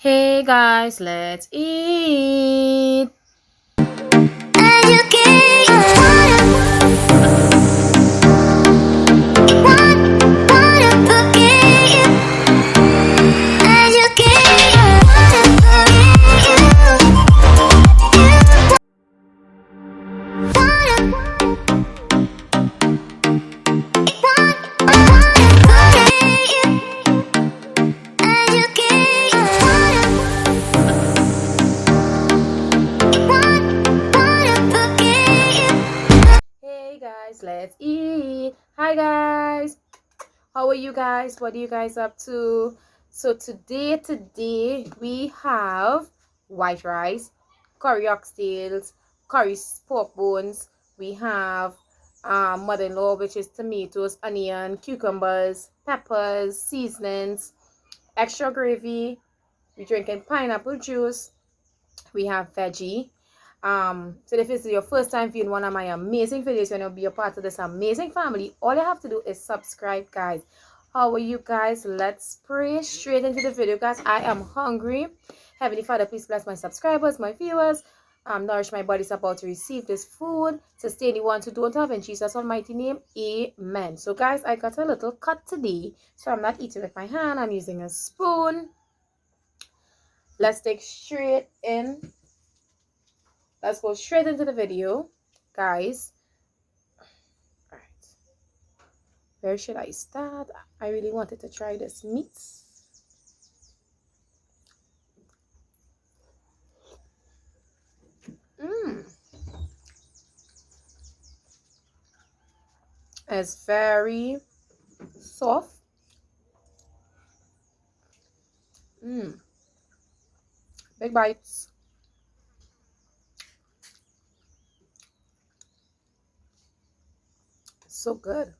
Hey guys, let's eat. Hey guys, let's eat. Hi guys, how are you guys? What are you guys up to? So today we have white rice, curry oxtails, curry pork bones. We have mother-in-law, which is tomatoes, onion, cucumbers, peppers, seasonings, extra gravy. We're drinking pineapple juice. We have veggie. So if this is your first time viewing one of my amazing videos, you want to be a part of this amazing family, all you have to do is subscribe, guys. How are you guys? Let's pray straight into the video, guys. I am hungry. Heavenly Father, please bless my subscribers, my viewers. Nourish my body's about to receive this food. Sustain the ones who don't have in Jesus' almighty name. Amen. So guys, I got a little cut today, so I'm not eating with my hand. I'm using a spoon. Let's take straight in. Let's go straight into the video, guys. All right, where should I start? I really wanted to try this meat. It's very soft. Big bites. So good.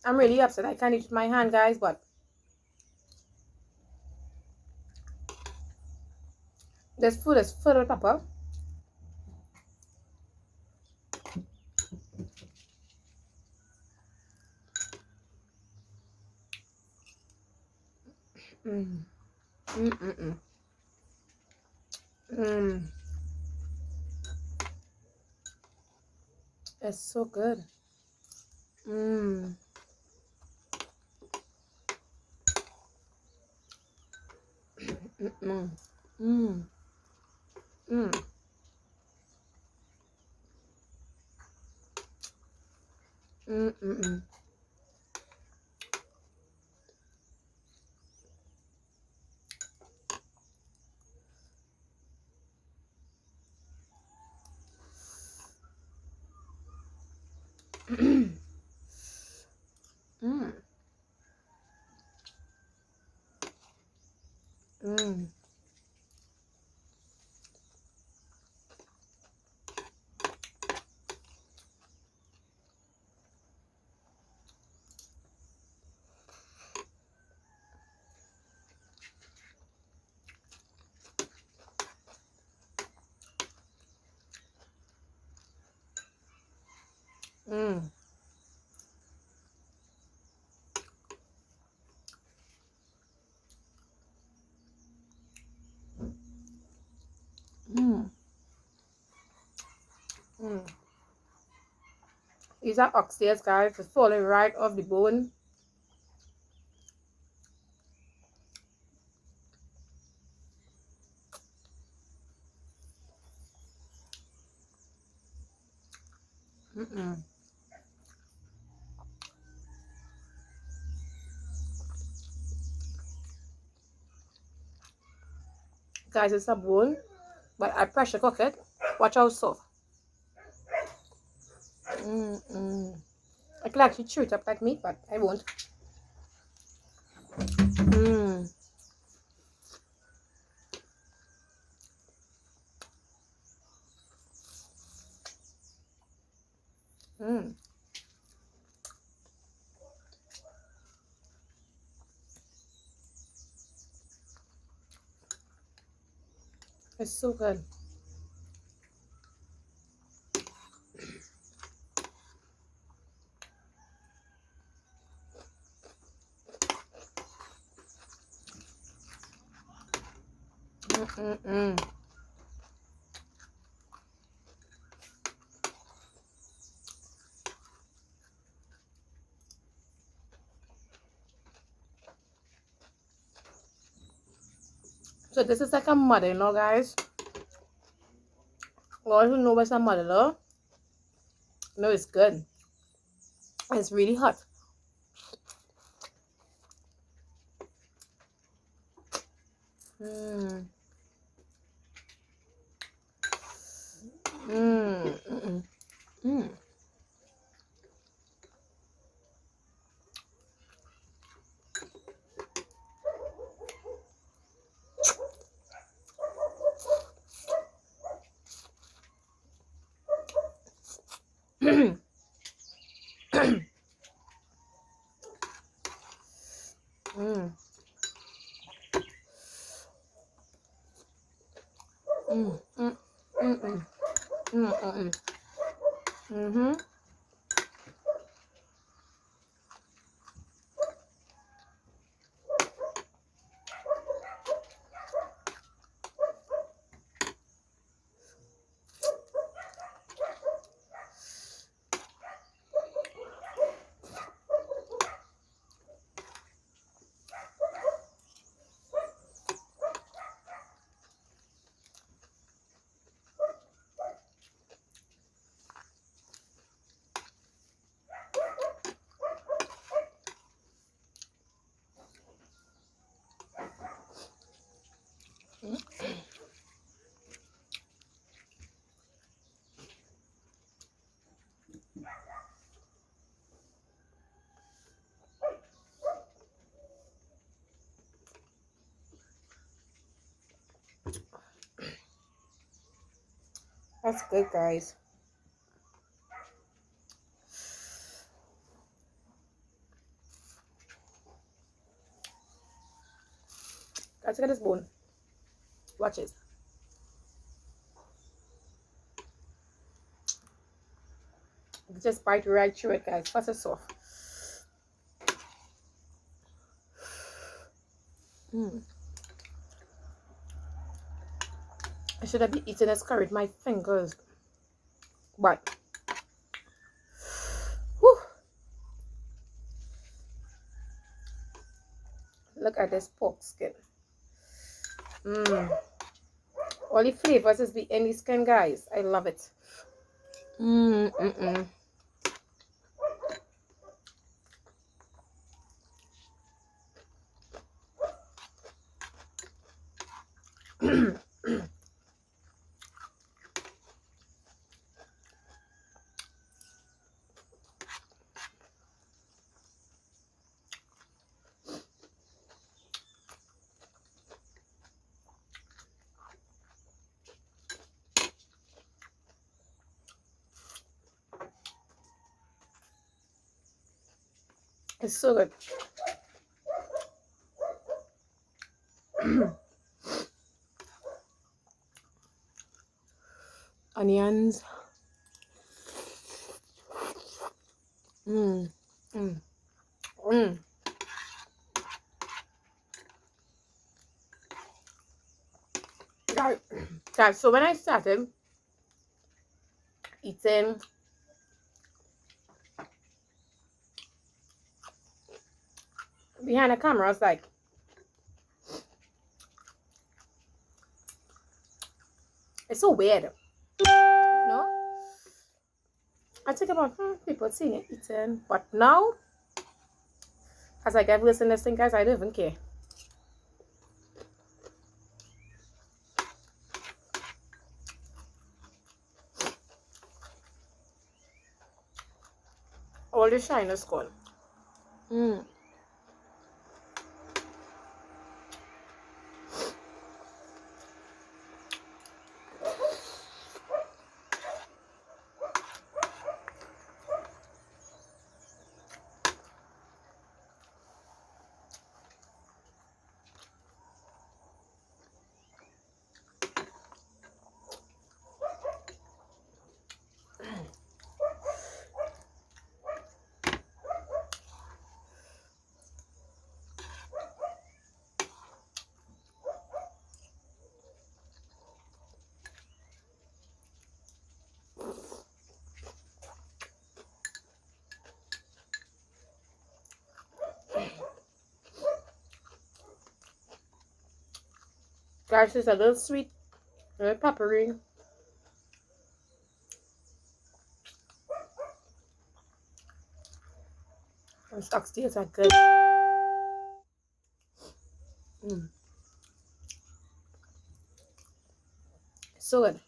I'm really upset. I can't eat with my hand, guys, but this food is full of pepper. It's so good. These are oxtails, guys. It's falling right off the bone. Guys, it's a bone, but I pressure cook it. Watch how soft. I could actually chew it up like meat, but I won't. It's so good. So this is like a mother-in-law, guys. All who know what's a mother-in-law know it's good. It's really hot. Mm. Mm. Mm. Mm. Mm. Mm. Mm. Mm. Mm. Mm. Mm. Mm-hmm. That's good, guys. Guys, look at this bone. Watch it. Just bite right through it, guys. Fast and soft. Mm. I should have been eating this curry with my fingers. But, whew, look at this pork skin. Mm. All the flavors is in the skin, guys. I love it. Mm. Mm. Mm. It's so good. Onions. Mm. Mm. Mm. Guys, so when I started eating behind the camera, I was like, it's so weird. You know? I think about people seeing it eating. But now, as I get listening to this thing, guys, I don't even care. All the shine is gone. Mm. Guys, it's a little sweet, a little peppery. And oxtails are good. So good.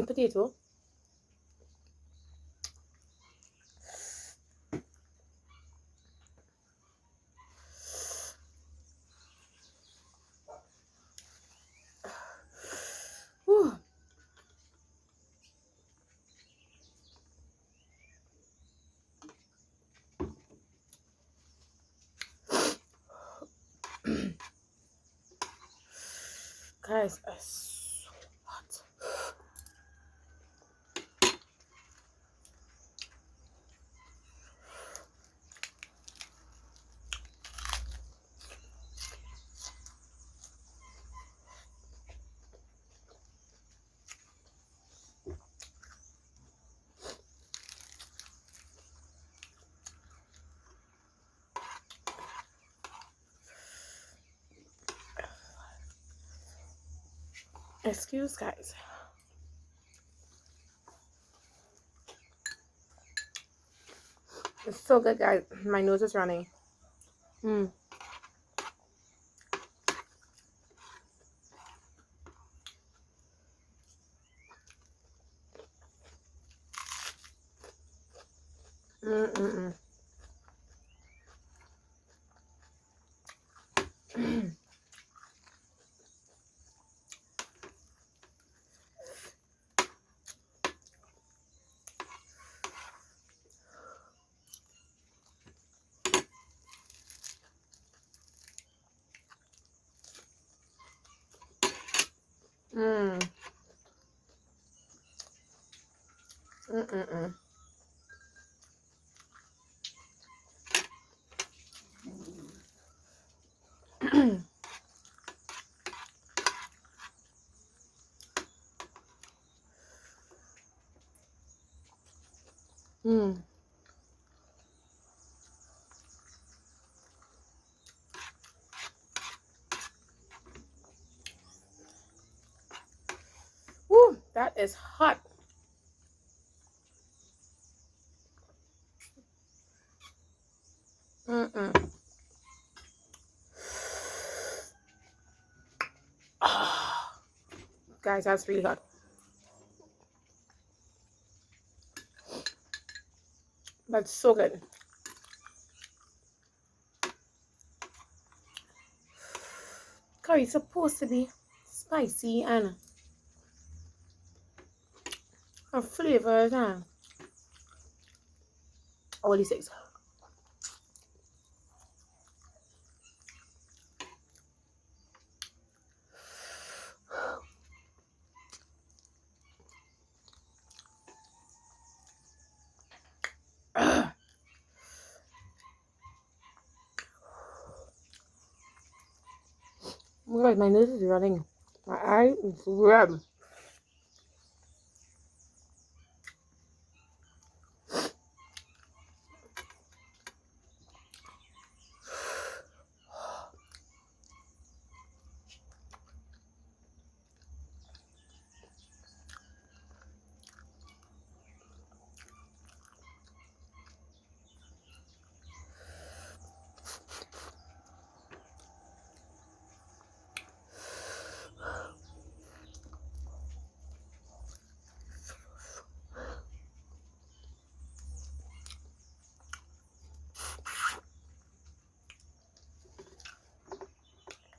Potato. Whew. Guys, it's so hot. Excuse, guys. It's so good, guys. My nose is running. Mm. Mm-mm-mm. Mm. Mm-mm-mm. Mm. Woo, that is hot. Mm-mm. Ah, guys, that's really hot. That's so good. Curry supposed to be spicy and a flavor and all these things. Oh my God, my nose is running. My eye is red.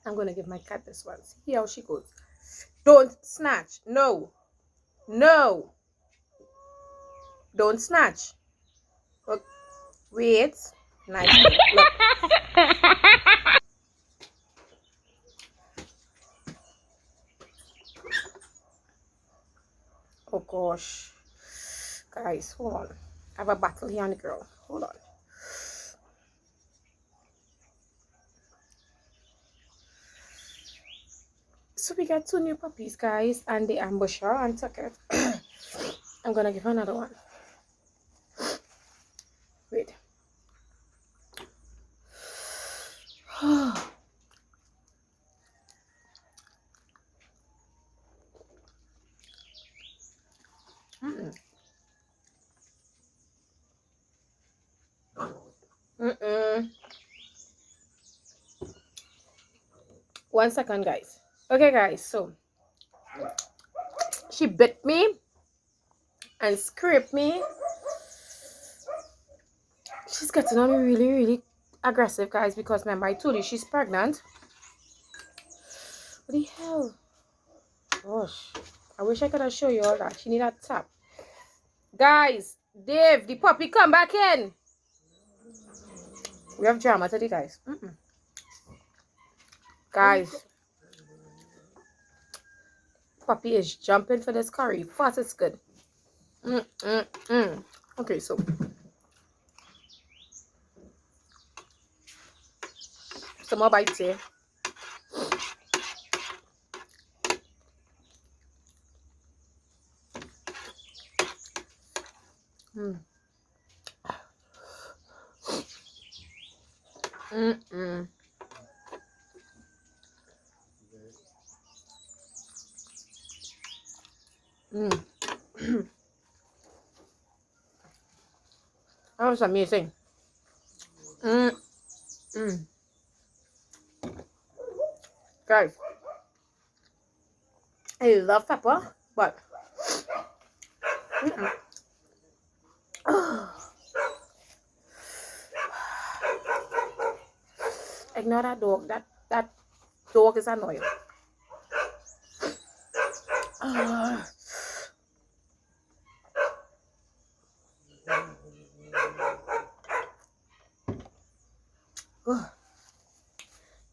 I'm gonna give my cat this one. See how she goes. Don't snatch. No. No. Don't snatch. Look. Wait. Nice. Look. Oh gosh. Guys, hold on. I have a battle here on the girl. Hold on. So we got 2 new puppies, guys, and they ambush her and took it. I'm gonna give her another one. Wait. Mm-mm. 1 second, guys. Okay, guys, so she bit me and scraped me. She's getting on me really aggressive, guys, because remember I told you she's pregnant. What the hell? Gosh, I wish I could have shown you all that. She need a tap. Guys, Dave, the puppy, come back in. We have drama today, guys. Guys, puppy is jumping for this curry. Fast, it's good. Okay, so some more bites here. That was amazing. Guys, I love pepper, but ignore that dog. That dog is annoying.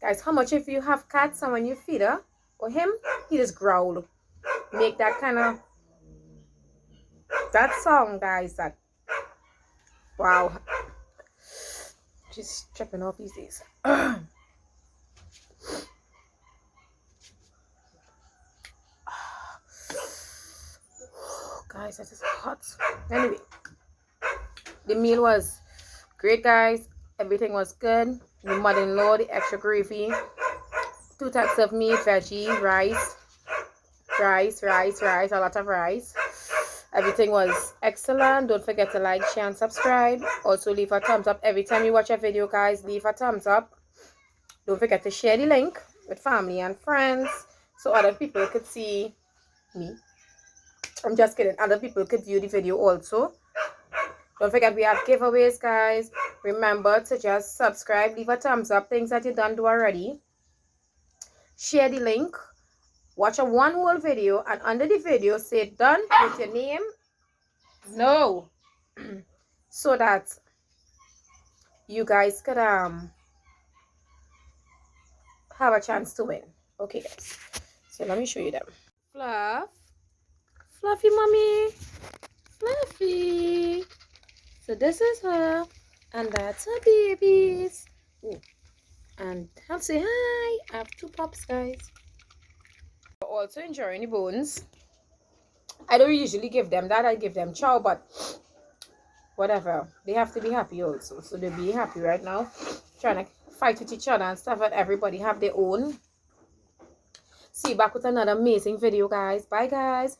Guys, how much if you have cats and when you feed her or him, he just growl. Make that kind of that song, guys. That wow. Just tripping off these days. Guys, that is hot. Anyway, the meal was great, guys. Everything was good. The mother-in-law, the extra gravy, 2 types of meat, veggie, rice, a lot of rice. Everything was excellent. Don't forget to like, share, and subscribe. Also, leave a thumbs up. Every time you watch a video, guys, leave a thumbs up. Don't forget to share the link with family and friends so other people could see me. I'm just kidding. Other people could view the video also. Don't forget we have giveaways, guys. Remember to just subscribe, leave a thumbs up, things that you don't do already. Share the link. Watch a 1 whole video, and under the video say done with your name. No. So that you guys could have a chance to win. Okay, guys. So let me show you them. Fluffy mommy. Fluffy. So this is her, and that's her babies. Ooh. And I'll say hi. I have 2 pups, guys. Also enjoying the bones. I don't usually give them that. I give them chow, but whatever. They have to be happy also. So they'll be happy right now. Trying to fight with each other and stuff, and everybody have their own. See you back with another amazing video, guys. Bye, guys.